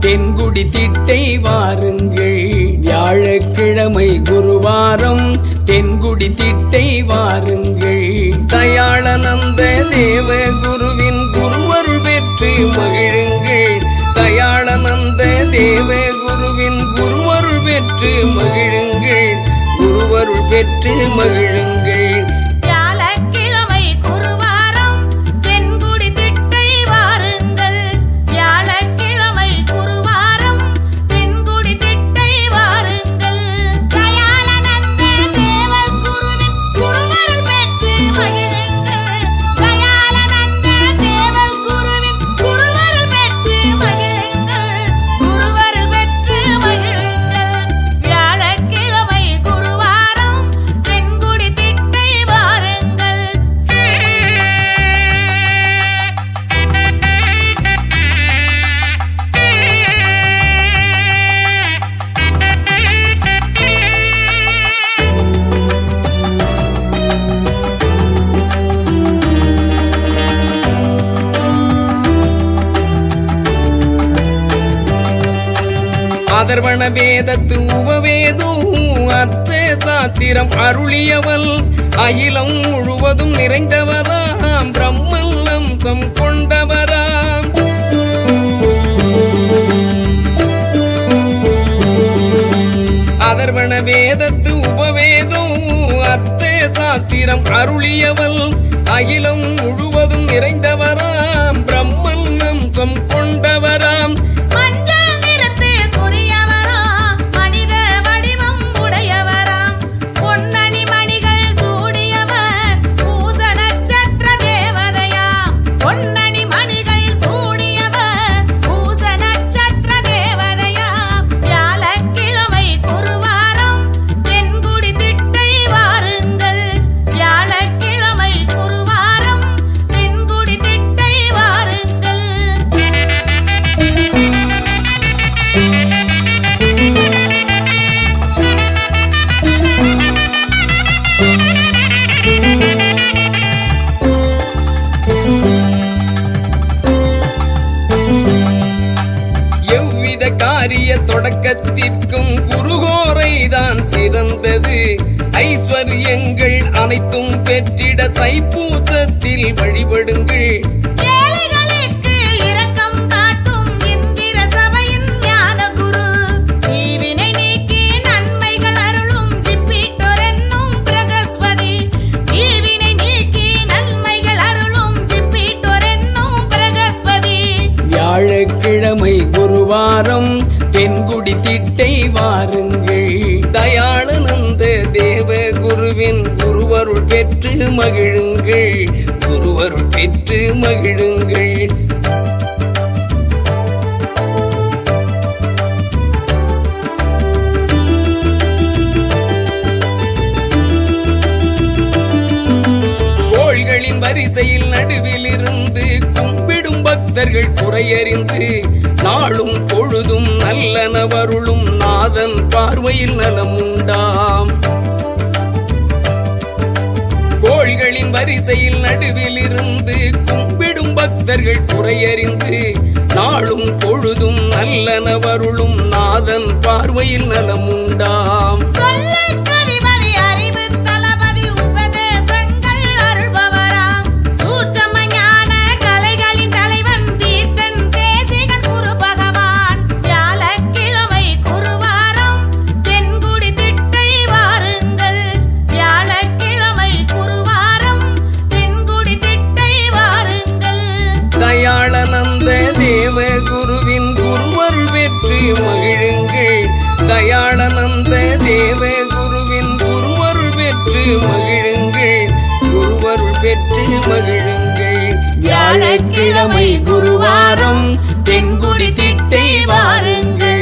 தென்குடி திட்டை வாருங்கள். வியாழக்கிழமை குருவாரம் தென்குடி திட்டை வாருங்கள். தயாளனந்த தேவ குருவின் குருவருள் பெற்று மகிழுங்கள். தயாளனந்த தேவ குருவின் குருவருள் பெற்று மகிழுங்கள். குருவருள் பெற்று மகிழுங்கள். அதர்வண வேதத்து உபவேதும் அர்த்த சாத்திரம் அருளியவள் அகிலம் முழுவதும் நிறைந்தவராம் பிரம்மன் அம்சம் கொண்டவராம். அதர்வண வேதத்து உபவேதும் அர்த்த சாஸ்திரம் அருளியவள் அகிலம் முழுவதும் நிறைந்தவராம் பிரம்மன் அம்சம் கொண்டவராம். காரிய தொடக்கத்திற்கும் குருகோரைதான் சிறந்தது. ஐஸ்வர்யங்கள் அனைத்தும் பெற்றிட தைப்பூசத்தில் வழிபடுங்கள். வியாழக்கிழமை குருவாரம் தென்குடி திட்டை வாருங்கள். தயாளனந்த தேவ குருவின் குருவருள் பெற்று மகிழுங்கள். குருவருள் பெற்று மகிழுங்கள். கோள்களின் வரிசையில் நடுவில் இருந்து கும்பிடும் பக்தர்கள் குறையறிந்து நாளும் பொழுதும் நல்லனவருளும் நாதன் பார்வையில் நலமுண்டாம். கோள்களின் வரிசையில் நடுவில் இருந்து கும்பிடும் பக்தர்கள் குறையறிந்து நாளும் பொழுதும் நல்லனவருளும் நாதன் பார்வையில் நலமுண்டாம். தயாளனந்த தேவ குருவின் குருவருள் பெற்று மகிழுங்கள். தயாளனந்த தேவ குருவின் குருவருள் பெற்று மகிழுங்கள். குருவருள் பெற்று மகிழுங்கள். வியாழக்கிழமை குருவாரம் தென்குடி திட்டை வாருங்கள்.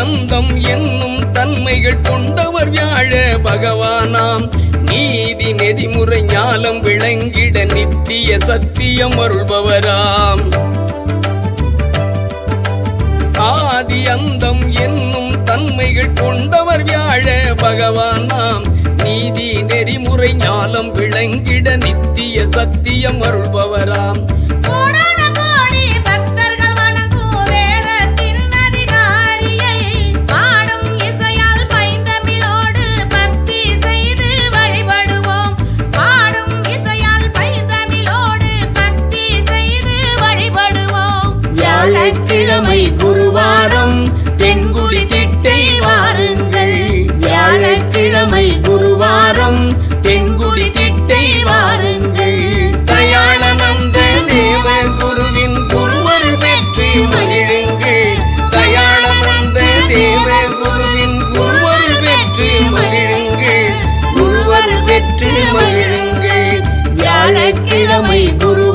அந்தம் என்னும் தன்மைகள் கொண்டவர் வியாழ பகவானாம். நீதி நெறிமுறை ஞானம் விளங்கிட நித்திய சத்தியம் அருள்பவராம். ஆதி அந்தம் என்னும் தன்மைகள் கொண்டவர் வியாழ பகவான் நாம். நீதி நெறிமுறை ஞானம் விளங்கிட நித்திய சத்தியம் அருள்பவராம். வியாழக்கிழமை குருவாரம் தென்குடி திட்டை வாருங்கள். வியாழக்கிழமை குருவாரம் தென்குடி திட்டை வாருங்கள். தயாளனந்த தேவ குருவின் குருவர் பெற்று மகிழுங்கள். தயாளனந்த தேவ குருவின் குருவர் பெற்று மகிழுங்கள். குருவர் பெற்று மகிழுங்கள். வியாழக்கிழமை குரு